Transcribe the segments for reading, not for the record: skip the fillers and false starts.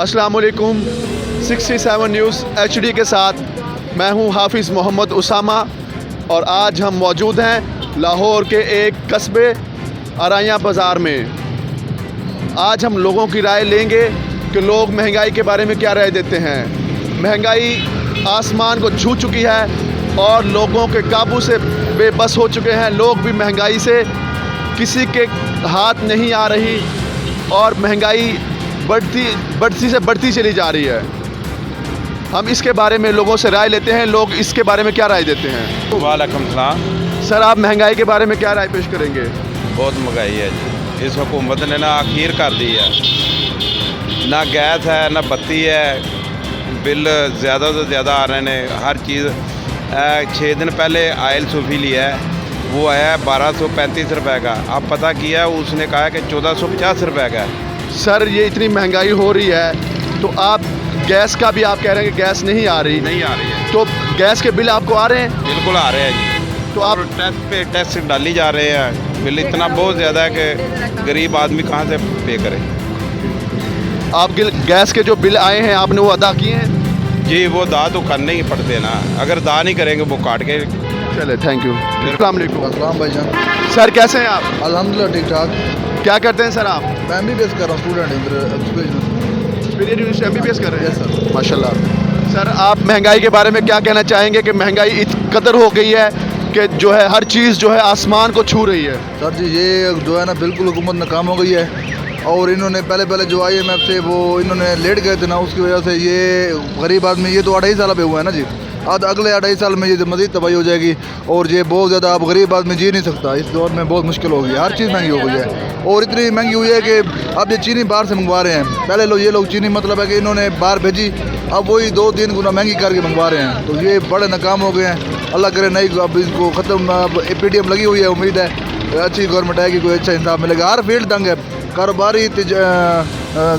अस्सलाम वालेकुम। 67 news HD के साथ मैं हूं हाफिज़ मोहम्मद उसामा और आज हम मौजूद हैं लाहौर के एक कस्बे अराया बाज़ार में। आज हम लोगों की राय लेंगे कि लोग महंगाई के बारे में क्या राय देते हैं। महंगाई आसमान को छू चुकी है और लोगों के काबू से बेबस हो चुके हैं। लोग भी महंगाई से किसी के हाथ नहीं आ रही और महंगाई बढ़ती चली जा रही है। हम इसके बारे में लोगों से राय लेते हैं, लोग इसके बारे में क्या राय देते हैं। वालेकुम सलाम। सर, आप महंगाई के बारे में क्या राय पेश करेंगे। बहुत महंगाई है जी, इस हुकूमत ने ना आखिर कर दी है, ना गैस है ना बत्ती है, बिल ज़्यादा से ज़्यादा आ रहे हैं हर चीज़। 6 दिन पहले आयल सूफी लिया है, वो आया है 1235 रुपये का। अब पता किया उसने कहा कि 1450 रुपये का है। सर, ये इतनी महंगाई हो रही है तो आप गैस का भी आप कह रहे हैं कि गैस नहीं आ रही है, तो गैस के बिल आपको आ रहे हैं। बिल्कुल आ रहे हैं जी, तो आप टैक्स पे टैक्स डाली जा रहे हैं। बिल इतना बहुत ज़्यादा है कि गरीब आदमी कहाँ से पे करे। आप गैस के जो बिल आए हैं आपने वो अदा किए हैं। जी, वो दा तो करने ही पड़ते ना, अगर दा नहीं करेंगे वो काट के। चले, थैंक यू। अस्सलाम वालेकुम। अस्सलाम भाईजान। सर, कैसे हैं आप। अल्हम्दुलिल्लाह ठीक ठाक। क्या करते हैं सर आप। मैं MBBS कर रहा हूँ, स्टूडेंट MBBS कर रहे हैं। Yes sir. माशाल्लाह। सर, आप महंगाई के बारे में क्या कहना चाहेंगे कि महंगाई इस कदर हो गई है कि जो है हर चीज़ जो है आसमान को छू रही है। सर जी, ये जो है ना बिल्कुल हुकूमत नाकाम हो गई है और इन्होंने पहले जो IMF से वो इन्होंने लेट गए थे ना, उसकी वजह से ये गरीब आदमी, ये तो 2.5 साल पे हुआ है ना जी। आज अगले 2.5 साल में ये मज़ीद तबाही हो जाएगी और ये बहुत ज़्यादा अब गरीब आदमी जी नहीं सकता। इस दौर में बहुत मुश्किल होगी, हर चीज़ महंगी हो गई है और इतनी महंगी हुई है कि अब ये चीनी बाहर से मंगवा रहे हैं। पहले ये लोग चीनी मतलब है कि इन्होंने बाहर भेजी, अब वही 2-3 गुना महंगी करके मंगवा रहे हैं, तो ये बड़े नाकाम हो गए हैं। अल्लाह करे नहीं अब इसको ख़त्म। अब PDM लगी हुई है, उम्मीद है अच्छी गवर्नमेंट आएगी, कोई अच्छा इंसाफ मिलेगा। हर फील्ड तंग है, कारोबारी,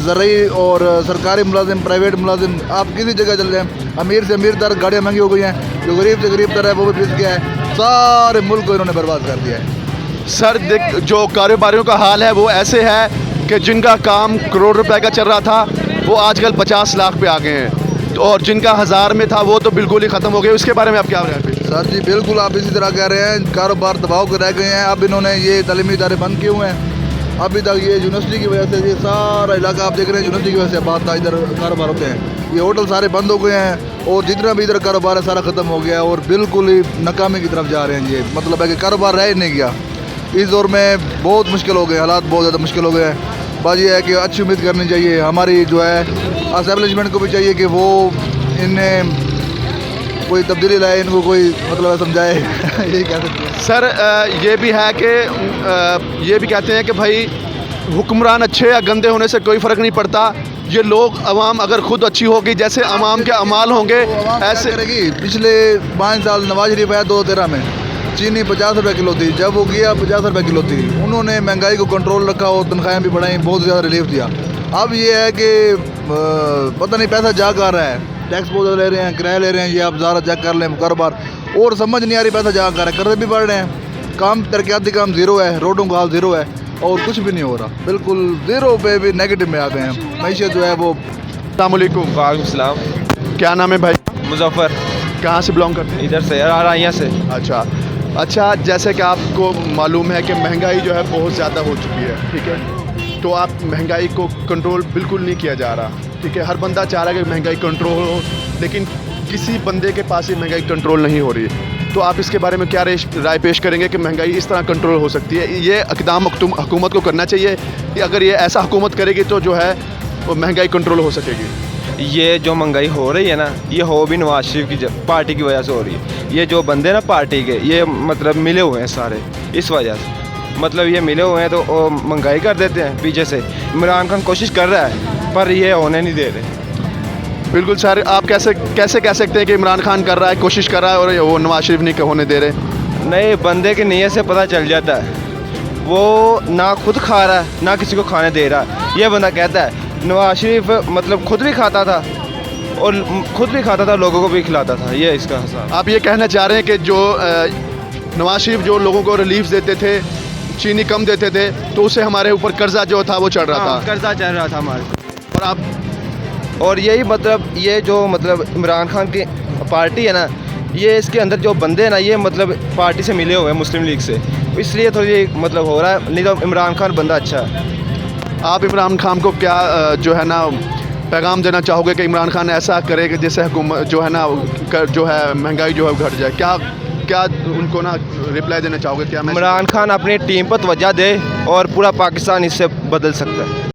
ज़रूरी और सरकारी मुलाजिम, प्राइवेट मुलाजिम, आप किसी जगह चल जाएँ, अमीर से अमीर तर गाड़ियाँ महंगी हो गई हैं, जो गरीब से गरीब तर है वो भी पिस गया है। सारे मुल्क को इन्होंने बर्बाद कर दिया है। सर, जो कारोबारियों का हाल है वो ऐसे है कि जिनका काम करोड़ रुपए का चल रहा था वो आजकल 50 लाख पे आ गए हैं, और जिनका 1000 में था वो तो बिल्कुल ही ख़त्म हो गए। उसके बारे में आप क्या कह रहे हैं। सर जी, बिल्कुल आप इसी तरह कह रहे हैं, कारोबार दबाव के रह गए हैं। अब इन्होंने ये तालीमी इदारे बंद किए हुए हैं। अभी तक ये यूनिवर्सिटी की वजह से ये सारा इलाका आप देख रहे हैं, यूनिवर्सिटी की वजह से बात था, इधर कारोबार होते हैं। ये होटल सारे बंद हो गए हैं और जितना भी इधर कारोबार है सारा ख़त्म हो गया है और बिल्कुल ही नाकामी की तरफ जा रहे हैं। ये मतलब है कि कारोबार रह ही नहीं गया। इस दौर में बहुत मुश्किल हो गए, हालात बहुत ज़्यादा मुश्किल हो गए हैं। बात यह है कि अच्छी उम्मीद करनी चाहिए, हमारी जो है एस्टेब्लिशमेंट को भी चाहिए कि वो इन्हें कोई तब्दीली लाए, इनको कोई मतलब समझाए। यही कह सकते हैं। सर, ये भी है कि ये भी कहते हैं कि भाई हुक्मरान अच्छे या गंदे होने से कोई फ़र्क नहीं पड़ता। ये लोग अवाम अगर खुद अच्छी होगी, जैसे अवाम के अमाल होंगे ऐसे करेगी। पिछले 5 साल नवाज शरीफ आया 2013 में, चीनी 50 रुपये किलो थी, जब वो गया 50 रुपये किलो थी। उन्होंने महंगाई को कंट्रोल रखा और तनख्वाहें भी बढ़ाई, बहुत ज़्यादा रिलीफ दिया। अब ये है कि पता नहीं पैसा जा कर रहा है, टैक्स बहुत ज़्यादा ले रहे हैं, किराया ले रहे हैं। ये आप ज़्यादा चेक कर लें कारोबार, और समझ नहीं आ रही पैसा जा कर रहा है, कर्जे भी बढ़ रहे हैं, काम तरक्याती काम ज़ीरो है, रोडों का हाल ज़ीरो है और कुछ भी नहीं हो रहा, बिल्कुल ज़ीरो पे भी नेगेटिव में आ गए हैं। मैशत जो है वो। अस्सलाम वालेकुम। वालेकुम सलाम। क्या नाम है भाई। मुजफ्फर। कहाँ से बिलोंग करते हैं। इधर से अराया से। अच्छा, जैसे कि आपको मालूम है कि महंगाई जो है बहुत ज़्यादा हो चुकी है, ठीक है, तो आप महंगाई को कंट्रोल बिल्कुल नहीं किया जा रहा, ठीक है। हर बंदा चाह रहा है कि महंगाई कंट्रोल हो, लेकिन किसी बंदे के पास ही महंगाई कंट्रोल नहीं हो रही है। तो आप इसके बारे में क्या राय पेश करेंगे कि महंगाई इस तरह कंट्रोल हो सकती है। ये इक़दाम हुकूमत को करना चाहिए कि अगर ये ऐसा हुकूमत करेगी तो जो है वो महंगाई कंट्रोल हो सकेगी। ये जो महंगाई हो रही है ना, ये हो भी नवाज शरीफ की पार्टी की वजह से हो रही है। ये जो बंदे ना पार्टी के, ये मतलब मिले हुए हैं सारे, इस वजह से मतलब ये मिले हुए हैं तो महंगाई कर देते हैं पीछे से। इमरान खान कोशिश कर रहा है पर ये होने नहीं दे रहे। बिल्कुल सर, आप कैसे कह सकते हैं कि इमरान खान कर रहा है, कोशिश कर रहा है और वो नवाज शरीफ नहीं होने दे रहे। नए बंदे की नीयत से पता चल जाता है, वो ना खुद खा रहा है ना किसी को खाने दे रहा है। ये बंदा कहता है नवाज शरीफ मतलब खुद भी खाता था और लोगों को भी खिलाता था, ये इसका हिसाब। आप ये कहना चाह रहे हैं कि जो नवाज शरीफ जो लोगों को रिलीफ देते थे, चीनी कम देते थे, तो उससे हमारे ऊपर कर्जा जो था वो चढ़ रहा था। कर्जा चढ़ रहा था हमारे। और आप और यही मतलब ये जो मतलब इमरान खान की पार्टी है ना, ये इसके अंदर जो बंदे हैं ना, ये मतलब पार्टी से मिले हुए हैं मुस्लिम लीग से, इसलिए थोड़ी मतलब हो रहा है, नहीं तो इमरान खान बंदा अच्छा है। आप इमरान खान को क्या जो है ना पैगाम देना चाहोगे कि इमरान खान ऐसा करे कि जैसे हुकूमत जो है ना जो है महंगाई जो है घट जाए? क्या उनको ना रिप्लाई देना चाहोगे? क्या इमरान खान अपनी टीम पर तवज्जो दे और पूरा पाकिस्तान इससे बदल सकता है।